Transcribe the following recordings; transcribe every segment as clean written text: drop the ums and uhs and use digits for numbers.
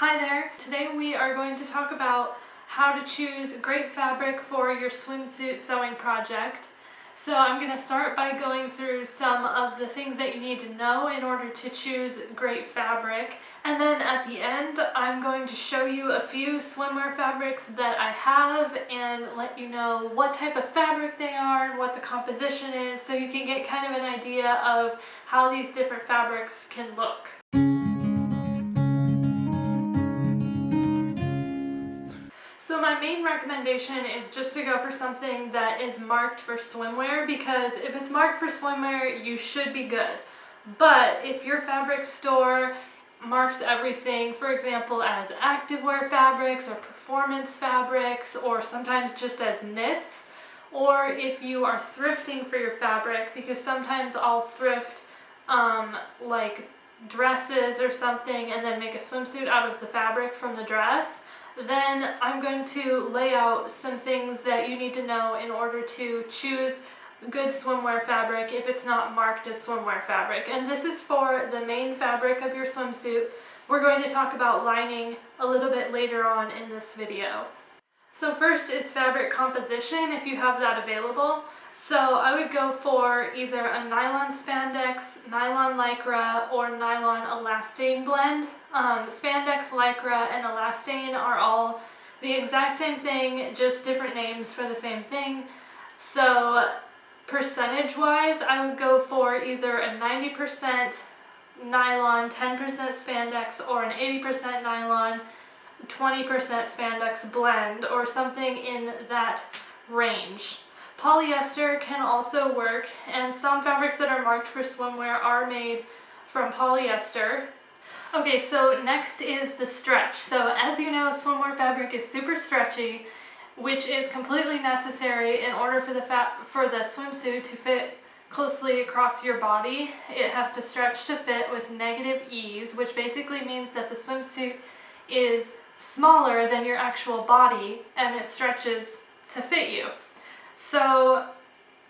Hi there! Today we are going to talk about how to choose great fabric for your swimsuit sewing project. So I'm going to start by going through some of the things that you need to know in order to choose great fabric. And then at the end, I'm going to show you a few swimwear fabrics that I have and let you know what type of fabric they are and what the composition is, so you can get kind of an idea of how these different fabrics can look. So my main recommendation is just to go for something that is marked for swimwear, because if it's marked for swimwear, you should be good. But if your fabric store marks everything, for example, as activewear fabrics or performance fabrics, or sometimes just as knits, or if you are thrifting for your fabric, because sometimes I'll thrift like dresses or something and then make a swimsuit out of the fabric from the dress, then I'm going to lay out some things that you need to know in order to choose good swimwear fabric if it's not marked as swimwear fabric. And this is for the main fabric of your swimsuit. We're going to talk about lining a little bit later on in this video. So first is fabric composition, if you have that available. So I would go for either a nylon spandex, nylon lycra, or nylon elastane blend. Spandex, lycra, and elastane are all the exact same thing, just different names for the same thing. So percentage-wise, I would go for either a 90% nylon, 10% spandex, or an 80% nylon, 20% spandex blend, or something in that range. Polyester can also work, and some fabrics that are marked for swimwear are made from polyester. Okay, so next is the stretch. So as you know, swimwear fabric is super stretchy, which is completely necessary in order for the swimsuit to fit closely across your body. It has to stretch to fit with negative ease, which basically means that the swimsuit is smaller than your actual body and it stretches to fit you. So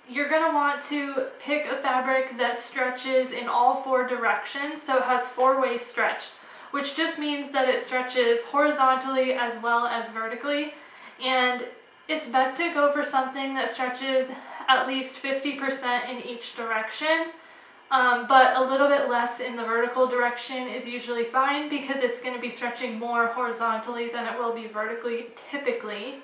you're going to want to pick a fabric that stretches in all four directions, so it has four-way stretch, which just means that it stretches horizontally as well as vertically. And it's best to go for something that stretches at least 50% in each direction, but a little bit less in the vertical direction is usually fine, because it's going to be stretching more horizontally than it will be vertically typically.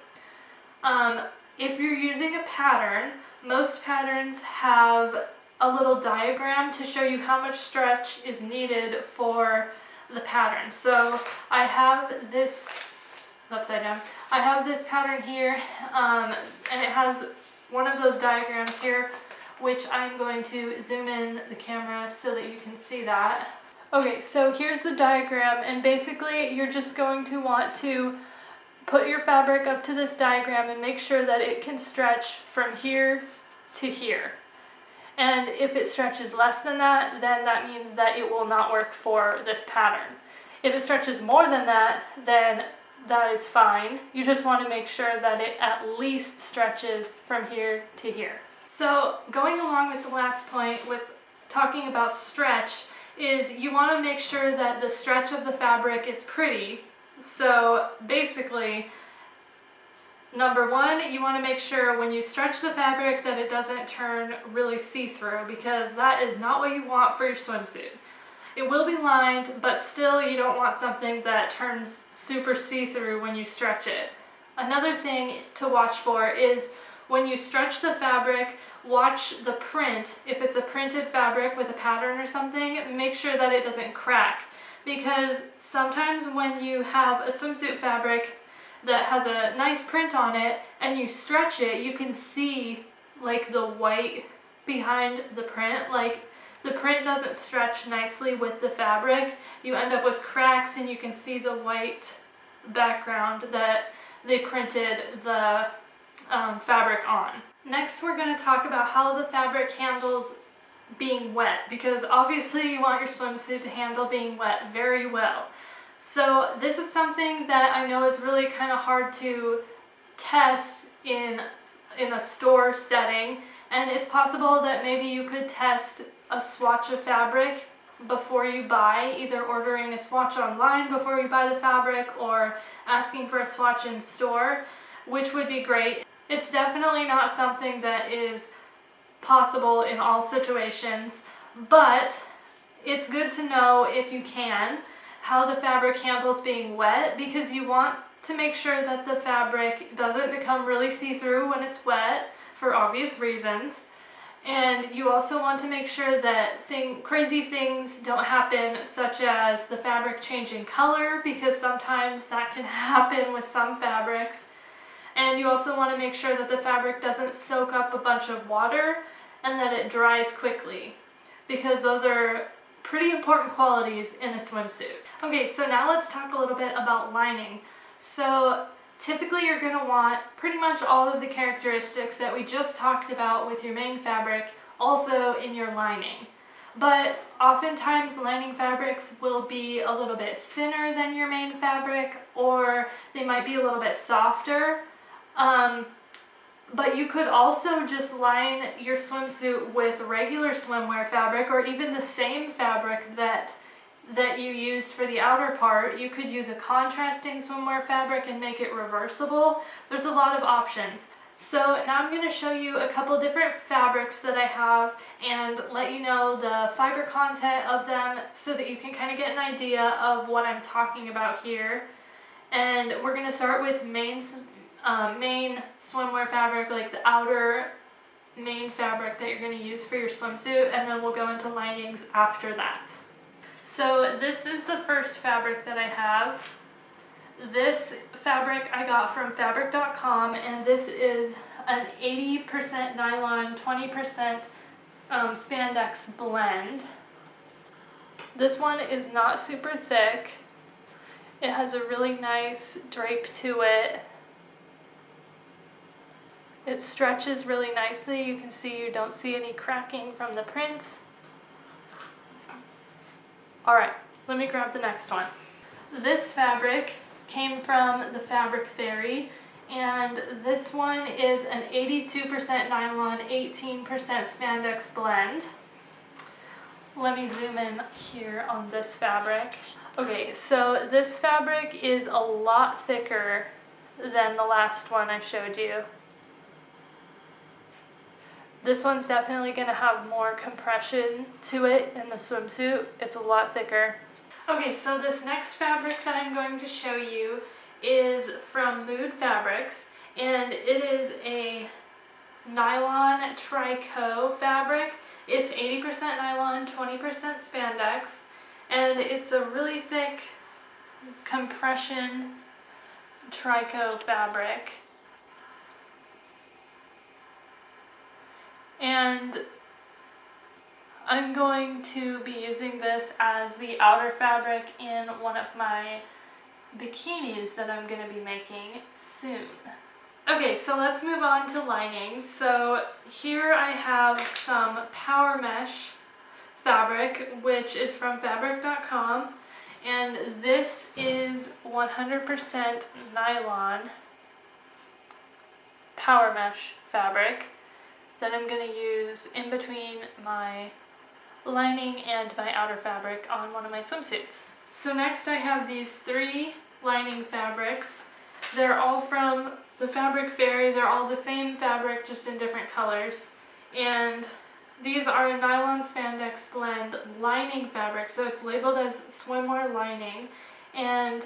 If you're using a pattern, most patterns have a little diagram to show you how much stretch is needed for the pattern. So I have this upside down. I have this pattern here, and it has one of those diagrams here, which I'm going to zoom in the camera so that you can see that. Okay, so here's the diagram, and basically you're just going to want to put your fabric up to this diagram and make sure that it can stretch from here to here. And if it stretches less than that, then that means that it will not work for this pattern. If it stretches more than that, then that is fine. You just want to make sure that it at least stretches from here to here. So going along with the last point with talking about stretch, is you want to make sure that the stretch of the fabric is pretty. So basically, number one, you want to make sure when you stretch the fabric that it doesn't turn really see-through, because that is not what you want for your swimsuit. It will be lined, but still you don't want something that turns super see-through when you stretch it. Another thing to watch for is when you stretch the fabric, watch the print. If it's a printed fabric with a pattern or something, make sure that it doesn't crack. Because sometimes when you have a swimsuit fabric that has a nice print on it and you stretch it, you can see like the white behind the print. Like the print doesn't stretch nicely with the fabric. You end up with cracks and you can see the white background that they printed the fabric on. Next, we're going to talk about how the fabric handles being wet, because obviously you want your swimsuit to handle being wet very well. So this is something that I know is really kind of hard to test in a store setting, and it's possible that maybe you could test a swatch of fabric before you buy, either ordering a swatch online before you buy the fabric or asking for a swatch in store, which would be great. It's definitely not something that is possible in all situations, but it's good to know, if you can, how the fabric handles being wet, because you want to make sure that the fabric doesn't become really see-through when it's wet, for obvious reasons. And you also want to make sure that crazy things don't happen, such as the fabric changing color, because sometimes that can happen with some fabrics. And you also want to make sure that the fabric doesn't soak up a bunch of water and that it dries quickly, because those are pretty important qualities in a swimsuit. Okay, so now let's talk a little bit about lining. So typically you're going to want pretty much all of the characteristics that we just talked about with your main fabric also in your lining. But oftentimes lining fabrics will be a little bit thinner than your main fabric, or they might be a little bit softer. But you could also just line your swimsuit with regular swimwear fabric, or even the same fabric that you used for the outer part. You could use a contrasting swimwear fabric and make it reversible. There's a lot of options. So now I'm going to show you a couple different fabrics that I have and let you know the fiber content of them so that you can kind of get an idea of what I'm talking about here. And we're going to start with main swimwear fabric, like the outer main fabric that you're going to use for your swimsuit, and then we'll go into linings after that. So this is the first fabric that I have. This fabric I got from fabric.com, and this is an 80% nylon, 20% spandex blend. This one is not super thick. It has a really nice drape to it. It stretches really nicely. You can see you don't see any cracking from the print. Alright, let me grab the next one. This fabric came from the Fabric Fairy, and this one is an 82% nylon, 18% spandex blend. Let me zoom in here on this fabric. Okay, so this fabric is a lot thicker than the last one I showed you. This one's definitely going to have more compression to it in the swimsuit. It's a lot thicker. Okay, so this next fabric that I'm going to show you is from Mood Fabrics, and it is a nylon tricot fabric. It's 80% nylon, 20% spandex, and it's a really thick compression tricot fabric. And I'm going to be using this as the outer fabric in one of my bikinis that I'm going to be making soon. Okay, so let's move on to linings. So here I have some Power Mesh fabric, which is from fabric.com, and this is 100% nylon Power Mesh fabric that I'm going to use in between my lining and my outer fabric on one of my swimsuits. So next I have these 3 lining fabrics. They're all from the Fabric Fairy. They're all the same fabric, just in different colors. And these are a nylon spandex blend lining fabric, so it's labeled as swimwear lining. And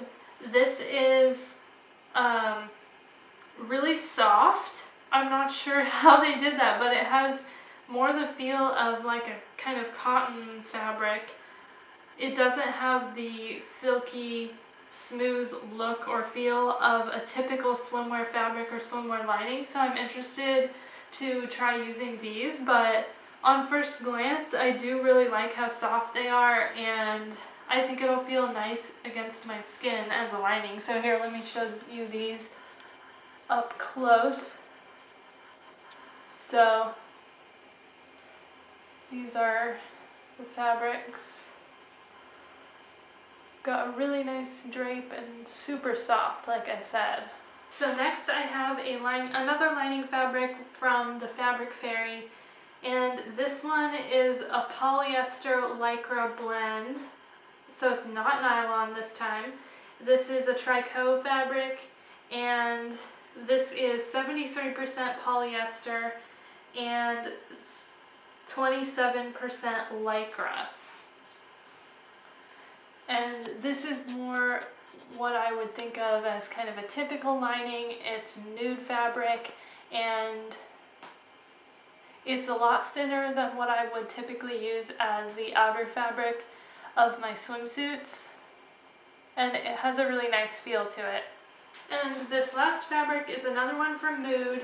this is really soft. I'm not sure how they did that, but it has more the feel of like a kind of cotton fabric. It doesn't have the silky, smooth look or feel of a typical swimwear fabric or swimwear lining, so I'm interested to try using these. But on first glance, I do really like how soft they are, and I think it'll feel nice against my skin as a lining. So here, let me show you these up close. So these are the fabrics. Got a really nice drape and super soft, like I said. So next I have another lining fabric from the Fabric Fairy, And this one is a polyester lycra blend, so it's not nylon this time. This is a tricot fabric, and this is 73% polyester and 27% lycra. And this is more what I would think of as kind of a typical lining. It's nude fabric, and it's a lot thinner than what I would typically use as the outer fabric of my swimsuits, and it has a really nice feel to it. And this last fabric is another one from Mood,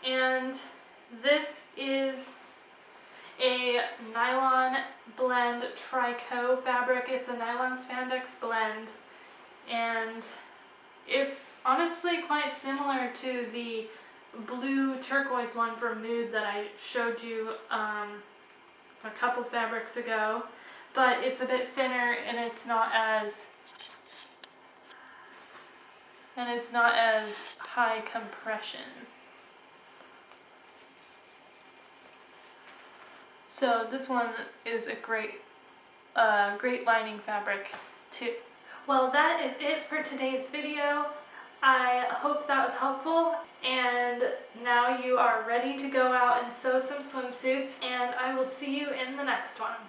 and this is a nylon blend tricot fabric. It's a nylon spandex blend, and it's honestly quite similar to the blue turquoise one from Mood that I showed you a couple fabrics ago, but it's a bit thinner, and it's not as high compression. So this one is a great lining fabric too. Well, that is it for today's video. I hope that was helpful, and now you are ready to go out and sew some swimsuits, and I will see you in the next one.